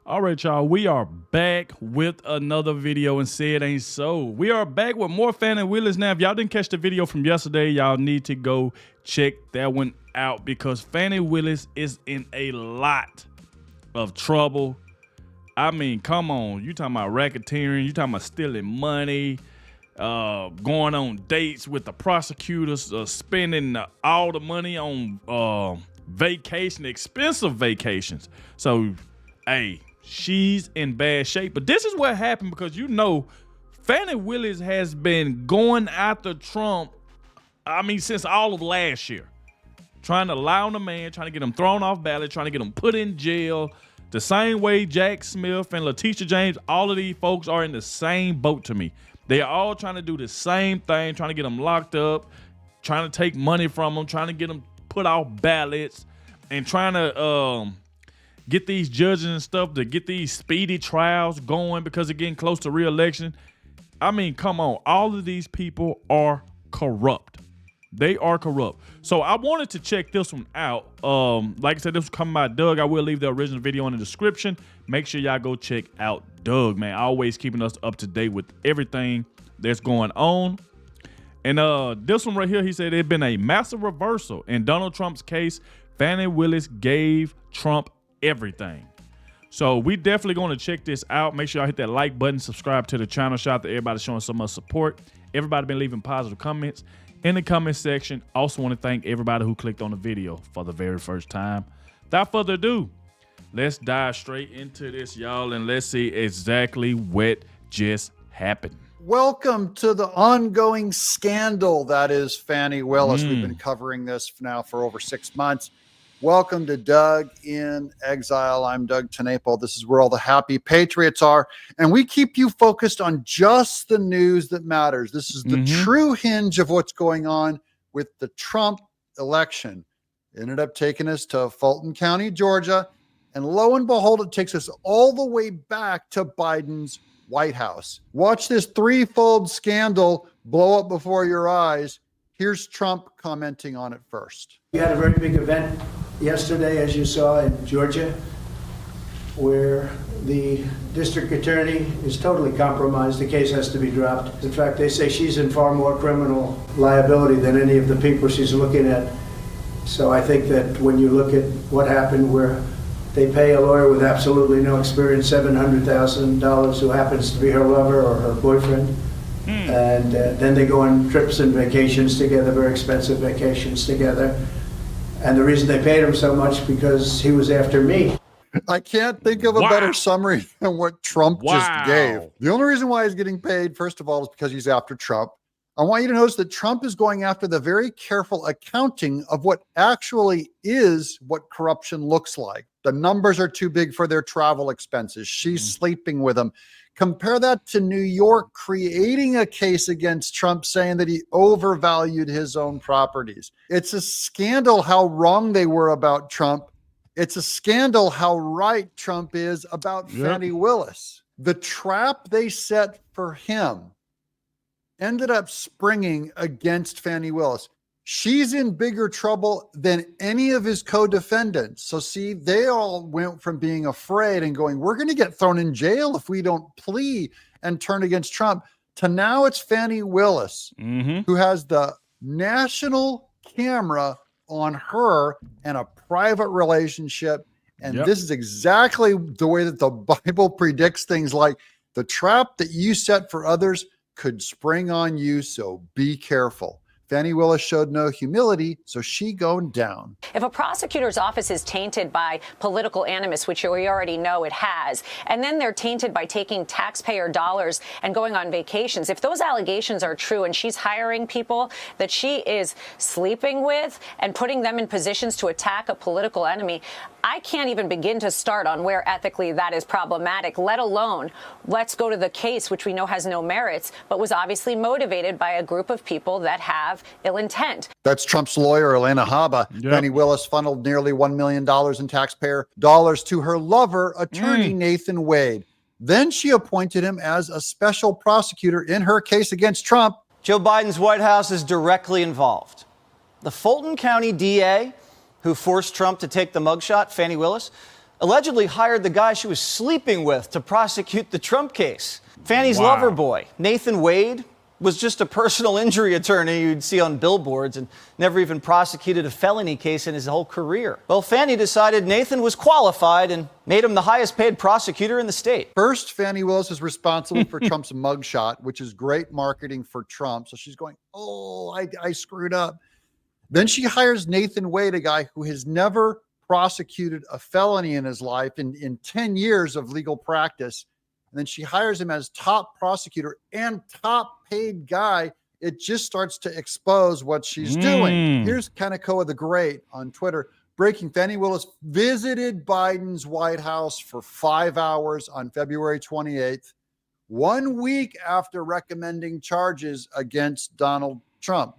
All right, y'all, we are back with another video and say it ain't so. We are back with more Fani Willis. Now, if y'all didn't catch the video from yesterday, y'all need to go check that one out because Fani Willis is in a lot of trouble. I mean, come on. You talking about racketeering, you talking about stealing money, going on dates with the prosecutors, spending all the money on vacation, expensive vacations. So, hey, she's in bad shape. But this is what happened because, you know, Fani Willis has been going after Trump, I mean, since all of last year. Trying to lie on the man, trying to get him thrown off ballot, trying to get him put in jail. The same way Jack Smith and Letitia James, all of these folks are in the same boat to me. They are all trying to do the same thing, trying to get them locked up, trying to take money from them, trying to get them put off ballots, and trying to get these judges and stuff to get these speedy trials going because they're getting close to re-election. I mean, come on. All of these people are corrupt. They are corrupt. So I wanted to check this one out. Like I said, this was coming by Doug. I will leave the original video in the description. Make sure y'all go check out Doug, man. Always keeping us up to date with everything that's going on. And this one right here, he said there'd been a massive reversal in Donald Trump's case. Fani Willis gave Trump everything. So we definitely going to check this out. Make sure y'all hit that like button, subscribe to the channel. Shout out to everybody showing so much support. Everybody been leaving positive comments in the comment section. Also want to thank everybody who clicked on the video for the very first time. Without further ado, let's dive straight into this, y'all, and let's see exactly what just happened. Welcome to the ongoing scandal that is Fani Willis. We've been covering this now for over 6 months. Welcome to Doug in Exile. I'm Doug Tenaple. This is where all the happy patriots are. And we keep you focused on just the news that matters. This is the true hinge of what's going on with the Trump election. It ended up taking us to Fulton County, Georgia. And lo and behold, it takes us all the way back to Biden's White House. Watch this threefold scandal blow up before your eyes. Here's Trump commenting on it first. We had a very big event yesterday, as you saw, in Georgia, where the district attorney is totally compromised. The case has to be dropped. In fact, they say she's in far more criminal liability than any of the people she's looking at. So I think that when you look at what happened, where they pay a lawyer with absolutely no experience $700,000 who happens to be her lover or her boyfriend, and then they go on trips and vacations together, very expensive vacations together. And the reason they paid him so much because he was after me. I can't think of a better summary than what Trump just gave. The only reason why he's getting paid, first of all, is because he's after Trump. I want you to notice that Trump is going after the very careful accounting of what actually is what corruption looks like. The numbers are too big for their travel expenses. She's sleeping with him. Compare that to New York creating a case against Trump saying that he overvalued his own properties. It's a scandal how wrong they were about Trump. It's a scandal how right Trump is about Fani Willis. The trap they set for him ended up springing against Fani Willis. She's in bigger trouble than any of his co-defendants. So see, they all went from being afraid and going, we're going to get thrown in jail if we don't plea and turn against Trump, to now it's Fani Willis who has the national camera on her and a private relationship. And this is exactly the way that the Bible predicts things, like the trap that you set for others could spring on you. So be careful. Fani Willis showed no humility, so she going down. If a prosecutor's office is tainted by political animus, which we already know it has, and then they're tainted by taking taxpayer dollars and going on vacations, if those allegations are true and she's hiring people that she is sleeping with and putting them in positions to attack a political enemy, I can't even begin to start on where ethically that is problematic, let alone let's go to the case, which we know has no merits, but was obviously motivated by a group of people that have ill intent. That's Trump's lawyer, Elena Haba. Fani Willis funneled nearly $1 million in taxpayer dollars to her lover, attorney Nathan Wade. Then she appointed him as a special prosecutor in her case against Trump. Joe Biden's White House is directly involved. The Fulton County DA who forced Trump to take the mugshot, Fani Willis, allegedly hired the guy she was sleeping with to prosecute the Trump case. Fannie's Wow. lover boy, Nathan Wade, was just a personal injury attorney you'd see on billboards and never even prosecuted a felony case in his whole career. Well, Fani decided Nathan was qualified and made him the highest paid prosecutor in the state. First, Fani Willis is responsible for Trump's mugshot, which is great marketing for Trump. So she's going, oh, I screwed up. Then she hires Nathan Wade, a guy who has never prosecuted a felony in his life in 10 years of legal practice. And then she hires him as top prosecutor and top paid guy. It just starts to expose what she's doing. Here's Kanekoa the Great on Twitter. Breaking: Fani Willis visited Biden's White House for 5 hours on February 28th, 1 week after recommending charges against Donald Trump.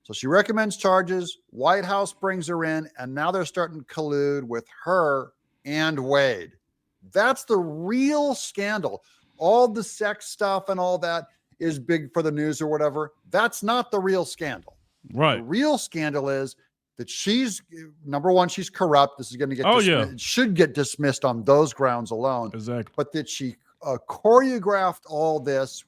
So she recommends charges, White House brings her in, and now they're starting to collude with her and Wade. That's the real scandal. All the sex stuff and all that is big for the news or whatever. That's not the real scandal. Right. The real scandal is that she's, number one, she's corrupt. This is going to get dismissed. It should get dismissed on those grounds alone. Exactly. But that she choreographed all this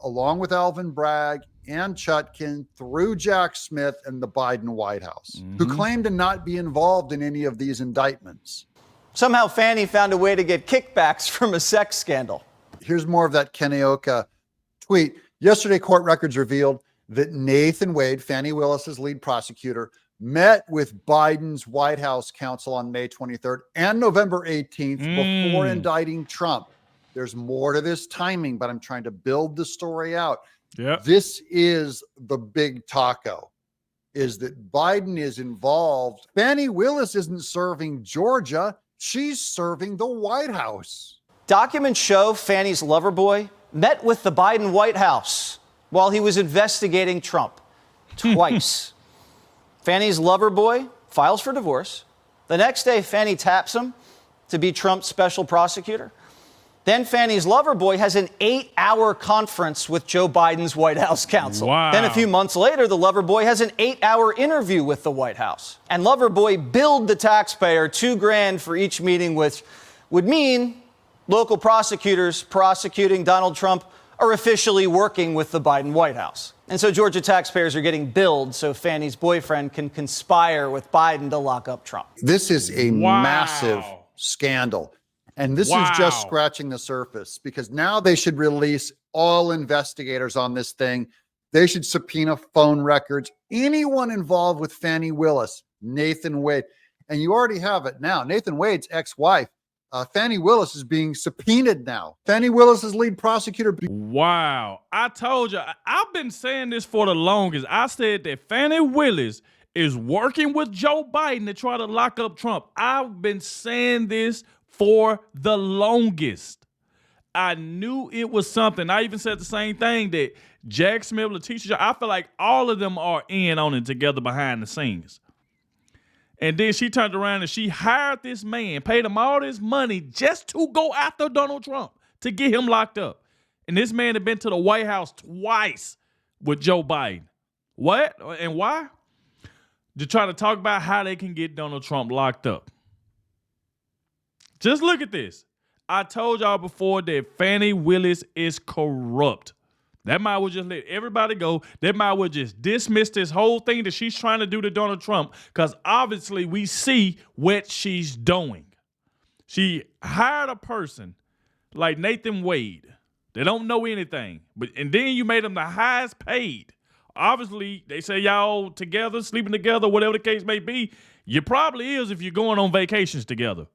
along with Alvin Bragg and Chutkin through Jack Smith and the Biden White House, who claimed to not be involved in any of these indictments. Somehow Fani found a way to get kickbacks from a sex scandal. Here's more of that Kaneoka tweet. Yesterday, court records revealed that Nathan Wade, Fani Willis's lead prosecutor, met with Biden's White House counsel on May 23rd and November 18th before indicting Trump. There's more to this timing, but I'm trying to build the story out. Yeah. This is the big taco, is that Biden is involved. Fani Willis isn't serving Georgia. She's serving the White House. Documents show Fannie's lover boy met with the Biden White House while he was investigating Trump twice. Fannie's lover boy files for divorce. The next day, Fani taps him to be Trump's special prosecutor. Then Fannie's lover boy has an 8-hour conference with Joe Biden's White House counsel. Wow. Then a few months later, the lover boy has an 8-hour interview with the White House. And lover boy billed the taxpayer $2,000 for each meeting, which would mean local prosecutors prosecuting Donald Trump are officially working with the Biden White House. And so Georgia taxpayers are getting billed so Fannie's boyfriend can conspire with Biden to lock up Trump. This is a massive scandal. And this is just scratching the surface, because now they should release all investigators on this thing. They should subpoena phone records, anyone involved with Fani Willis, Nathan Wade. And you already have it now. Nathan Wade's ex-wife, Fani Willis, is being subpoenaed now. Fani Willis's lead prosecutor. Wow. I told you, I've been saying this for the longest. I said that Fani Willis is working with Joe Biden to try to lock up Trump. I've been saying this for the longest. I knew it was something. I even said the same thing that Jack Smith, Letitia, I feel like all of them are in on it together behind the scenes. And then she turned around and she hired this man, paid him all this money just to go after Donald Trump, to get him locked up. And this man had been to the White House twice with Joe Biden. What? And why? To try to talk about how they can get Donald Trump locked up. Just look at this. I told y'all before that Fani Willis is corrupt. That might well just let everybody go. That might well just dismiss this whole thing that she's trying to do to Donald Trump, because obviously we see what she's doing. She hired a person like Nathan Wade. They don't know anything. And then you made him the highest paid. Obviously, they say y'all together, sleeping together, whatever the case may be. You probably is if you're going on vacations together.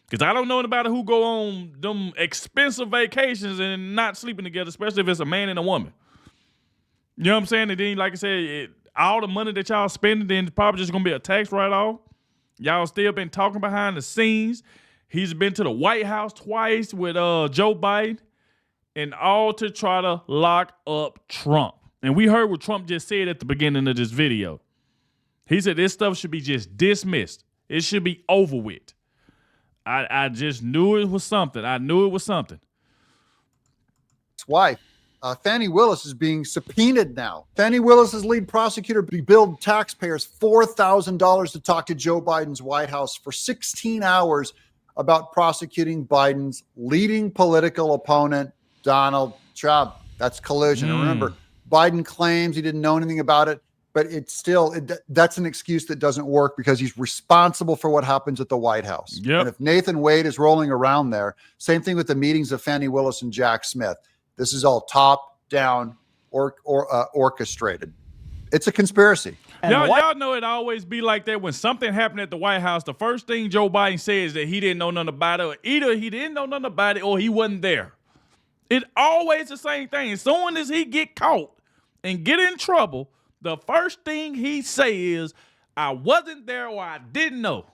Because I don't know anybody who go on them expensive vacations and not sleeping together, especially if it's a man and a woman. You know what I'm saying? And then, like I said, all the money that y'all spending, then it's probably just going to be a tax write-off. Y'all still been talking behind the scenes. He's been to the White House twice with Joe Biden, and all to try to lock up Trump. And we heard what Trump just said at the beginning of this video. He said this stuff should be just dismissed. It should be over with. I just knew it was something. I knew it was something. His wife, Fani Willis, is being subpoenaed now. Fani Willis's lead prosecutor billed taxpayers $4,000 to talk to Joe Biden's White House for 16 hours about prosecuting Biden's leading political opponent, Donald Trump. That's collusion. And remember, Biden claims he didn't know anything about it, but it's still, that's an excuse that doesn't work because he's responsible for what happens at the White House. Yep. And if Nathan Wade is rolling around there, same thing with the meetings of Fani Willis and Jack Smith. This is all top-down or orchestrated. It's a conspiracy. Y'all know it always be like that when something happened at the White House. The first thing Joe Biden says that he didn't know nothing about it, or either he didn't know nothing about it or he wasn't there. It always the same thing. As soon as he get caught and get in trouble, the first thing he say is, I wasn't there or I didn't know.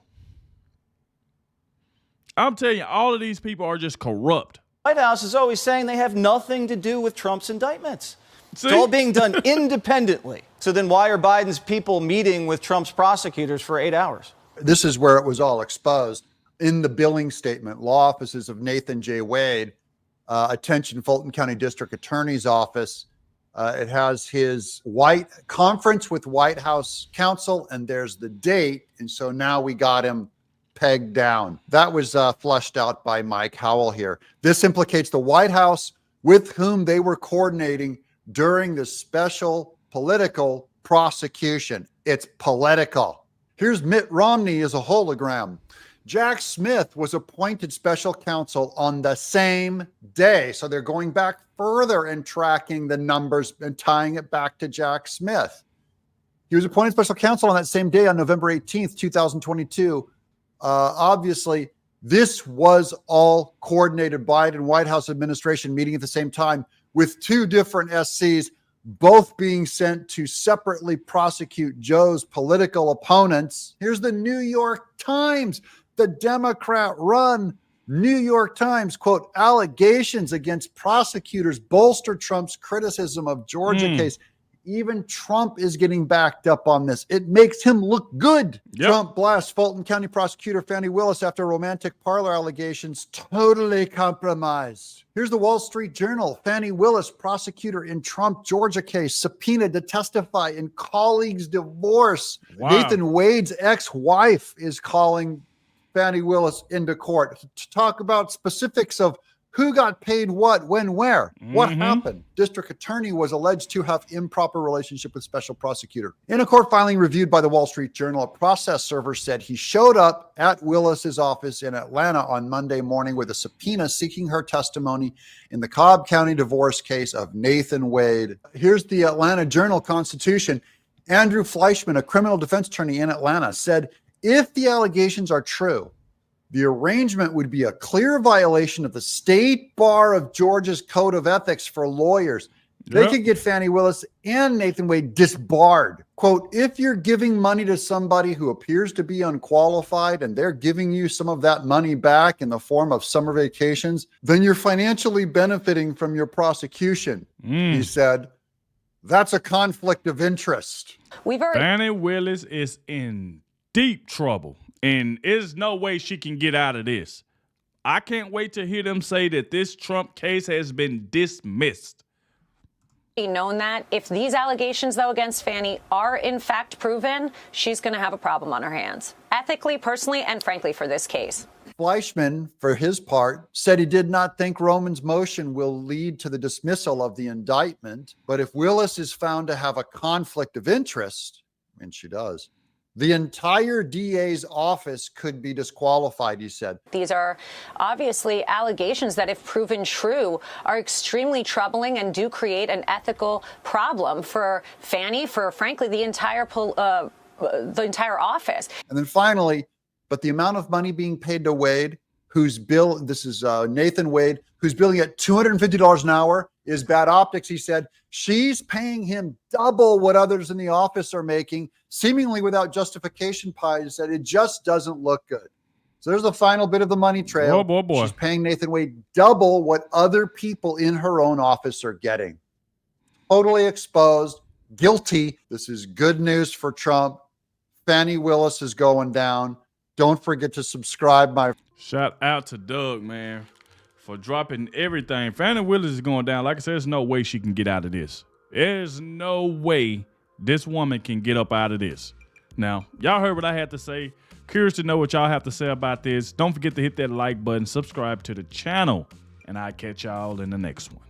I'm telling you, all of these people are just corrupt. White House is always saying they have nothing to do with Trump's indictments. See? It's all being done independently. So then why are Biden's people meeting with Trump's prosecutors for 8 hours? This is where it was all exposed. In the billing statement, law offices of Nathan J. Wade, attention Fulton County District Attorney's Office. It has his conference with White House counsel, and there's the date. And so now we got him pegged down. That was fleshed out by Mike Howell here. This implicates the White House with whom they were coordinating during the special political prosecution. It's political. Here's Mitt Romney as a hologram. Jack Smith was appointed special counsel on the same day. So they're going back further and tracking the numbers and tying it back to Jack Smith. He was appointed special counsel on that same day on November 18th, 2022. Obviously, this was all coordinated Biden White House administration meeting at the same time with two different SCs, both being sent to separately prosecute Joe's political opponents. Here's the New York Times, the Democrat-run New York Times, quote, allegations against prosecutors bolster Trump's criticism of Georgia case. Even Trump is getting backed up on this. It makes him look good. Yep. Trump blasts Fulton County prosecutor Fani Willis after romantic parlor allegations totally compromised. Here's the Wall Street Journal. Fani Willis, prosecutor in Trump Georgia case, subpoenaed to testify in colleague's divorce. Wow. Nathan Wade's ex-wife is calling Fani Willis into court to talk about specifics of who got paid what, when, where, what happened. District attorney was alleged to have improper relationship with special prosecutor. In a court filing reviewed by the Wall Street Journal, a process server said he showed up at Willis's office in Atlanta on Monday morning with a subpoena seeking her testimony in the Cobb County divorce case of Nathan Wade. Here's the Atlanta Journal-Constitution. Andrew Fleischman, a criminal defense attorney in Atlanta, said if the allegations are true, the arrangement would be a clear violation of the State Bar of Georgia's Code of Ethics for lawyers. They could get Fani Willis and Nathan Wade disbarred. Quote, if you're giving money to somebody who appears to be unqualified and they're giving you some of that money back in the form of summer vacations, then you're financially benefiting from your prosecution, he said. That's a conflict of interest. Fani Willis is in deep trouble. And there's no way she can get out of this. I can't wait to hear them say that this Trump case has been dismissed. Known that if these allegations, though, against Fani are in fact proven, she's going to have a problem on her hands, ethically, personally, and frankly, for this case. Fleischman, for his part, said he did not think Roman's motion will lead to the dismissal of the indictment. But if Willis is found to have a conflict of interest, and she does, the entire DA's office could be disqualified, he said. These are obviously allegations that, if proven true, are extremely troubling and do create an ethical problem for Fani, for, frankly, the entire office. And then finally, but the amount of money being paid to Wade, this is Nathan Wade, who's billing at $250 an hour, is bad optics, he said. She's paying him double what others in the office are making, seemingly without justification. He said it just doesn't look good. So there's the final bit of the money trail. Oh, boy. She's paying Nathan Wade double what other people in her own office are getting. Totally exposed, guilty. This is good news for Trump. Fani Willis is going down. Don't forget to subscribe. Shout out to Doug, man, for dropping everything. Fani Willis is going down. Like I said, there's no way she can get out of this. There's no way this woman can get up out of this. Now, y'all heard what I had to say. Curious to know what y'all have to say about this. Don't forget to hit that like button, subscribe to the channel, and I'll catch y'all in the next one.